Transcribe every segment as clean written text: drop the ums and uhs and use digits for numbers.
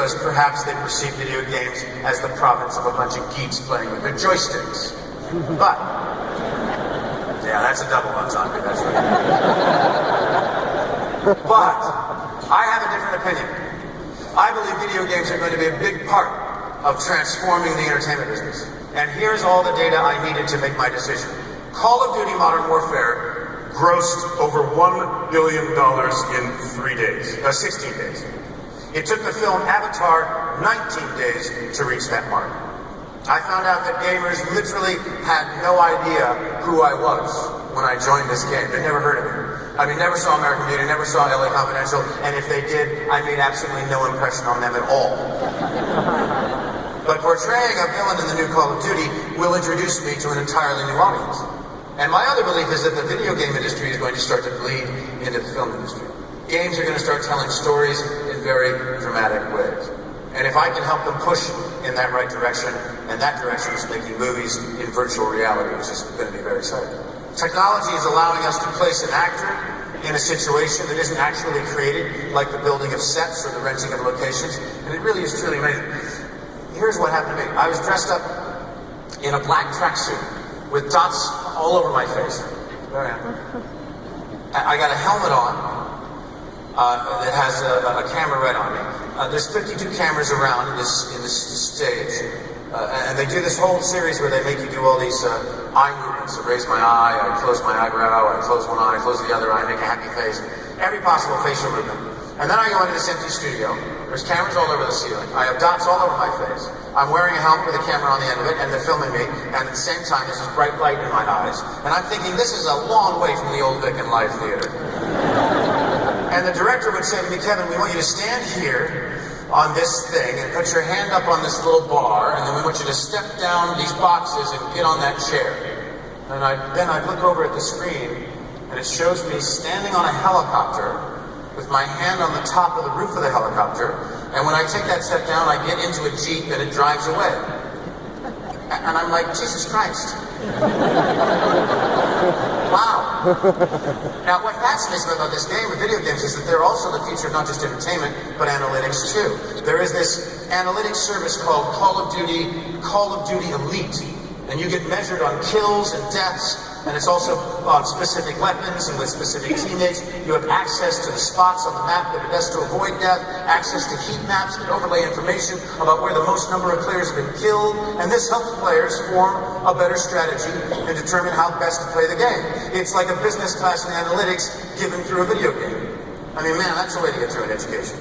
because perhaps they perceive video games as the province of a bunch of geeks playing with their joysticks. But, yeah, that's a double entendre, that's right. But, I have a different opinion. I believe video games are going to be a big part of transforming the entertainment business. And here's all the data I needed to make my decision. Call of Duty Modern Warfare grossed over $1 billion in 16 days. It took the film Avatar 19 days to reach that mark. I found out that gamers literally had no idea who I was when I joined this game. They'd never heard of me. I mean, never saw American Beauty, never saw LA Confidential, and if they did, I made absolutely no impression on them at all. But portraying a villain in the new Call of Duty will introduce me to an entirely new audience. And my other belief is that the video game industry is going to start to bleed into the film industry. Games are going to start telling stories in very dramatic ways. And if I can help them push in that right direction, and that direction is making movies in virtual reality, which is going to be very exciting. Technology is allowing us to place an actor in a situation that isn't actually created, like the building of sets or the renting of locations, and it really is truly amazing. Here's what happened to me. I was dressed up in a black tracksuit with dots all over my face. There I am. I got a helmet on that has a camera right on me. There's 52 cameras around in this stage, and they do this whole series where they make you do all these eye movements. I raise my eye, I close my eyebrow, I close one eye, I close the other eye, make a happy face, every possible facial movement. And then I go into this empty studio. There's cameras all over the ceiling. I have dots all over my face. I'm wearing a helmet with a camera on the end of it, and they're filming me. And at the same time, there's this bright light in my eyes. And I'm thinking, this is a long way from the old Vic and Live Theater. And the director would say to me, Kevin, we want you to stand here on this thing and put your hand up on this little bar, and then we want you to step down these boxes and get on that chair. And then I'd look over at the screen, and it shows me standing on a helicopter with my hand on the top of the roof of the helicopter, and when I take that step down, I get into a Jeep and it drives away. And I'm like, Jesus Christ. Wow. Now, what fascinates me about this game of video games is that they're also the future of not just entertainment, but analytics too. There is this analytics service called Call of Duty Elite, and you get measured on kills and deaths, and it's also on specific weapons and with specific teammates. You have access to the spots on the map that are best to avoid death, access to heat maps that overlay information about where the most number of players have been killed, and this helps players form a better strategy and determine how best to play the game. It's like a business class in analytics given through a video game. I mean, man, that's the way to get through an education.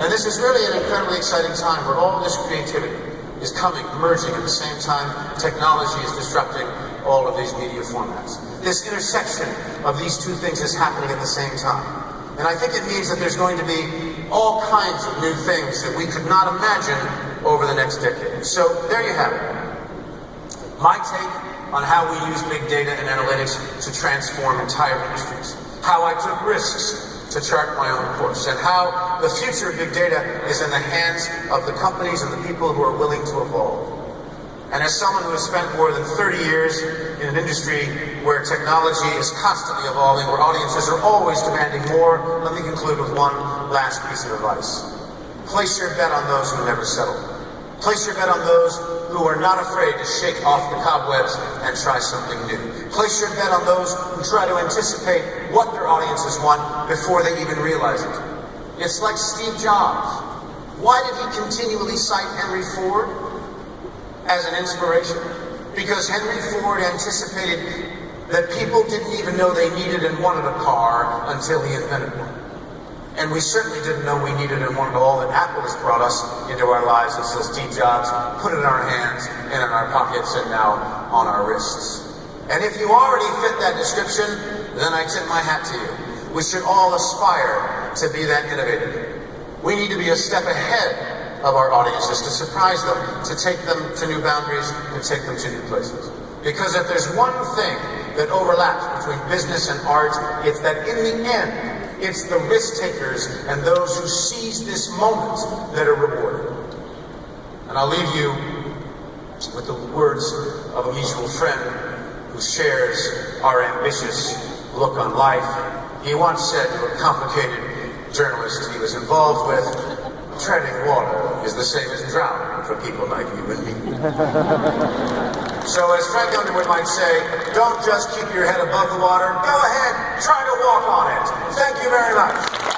And this is really an incredibly exciting time where all this creativity is coming, merging at the same time. Technology is disrupting all of these media formats. This intersection of these two things is happening at the same time. And I think it means that there's going to be all kinds of new things that we could not imagine over the next decade. So there you have it. My take on how we use big data and analytics to transform entire industries. How I took risks to chart my own course, and how the future of big data is in the hands of the companies and the people who are willing to evolve. And as someone who has spent more than 30 years in an industry where technology is constantly evolving, where audiences are always demanding more, let me conclude with one last piece of advice. Place your bet on those who never settle. Place your bet on those who are not afraid to shake off the cobwebs and try something new. Place your bet on those who try to anticipate what their audiences want before they even realize it. It's like Steve Jobs. Why did he continually cite Henry Ford as an inspiration? Because Henry Ford anticipated that people didn't even know they needed and wanted a car until he invented one. And we certainly didn't know we needed and wanted all that Apple has brought us into our lives until Steve Jobs put it in our hands and in our pockets and now on our wrists. And if you already fit that description, then I tip my hat to you. We should all aspire to be that innovative. We need to be a step ahead of our audiences, to surprise them, to take them to new boundaries and take them to new places. Because if there's one thing that overlaps between business and art, it's that in the end, it's the risk takers and those who seize this moment that are rewarded. And I'll leave you with the words of a mutual friend who shares our ambitious look on life. He once said to a complicated journalist he was involved with, treading water is the same as drowning for people like you and me. So as Frank Underwood might say, don't just keep your head above the water. Go ahead, try to walk on it. Thank you very much.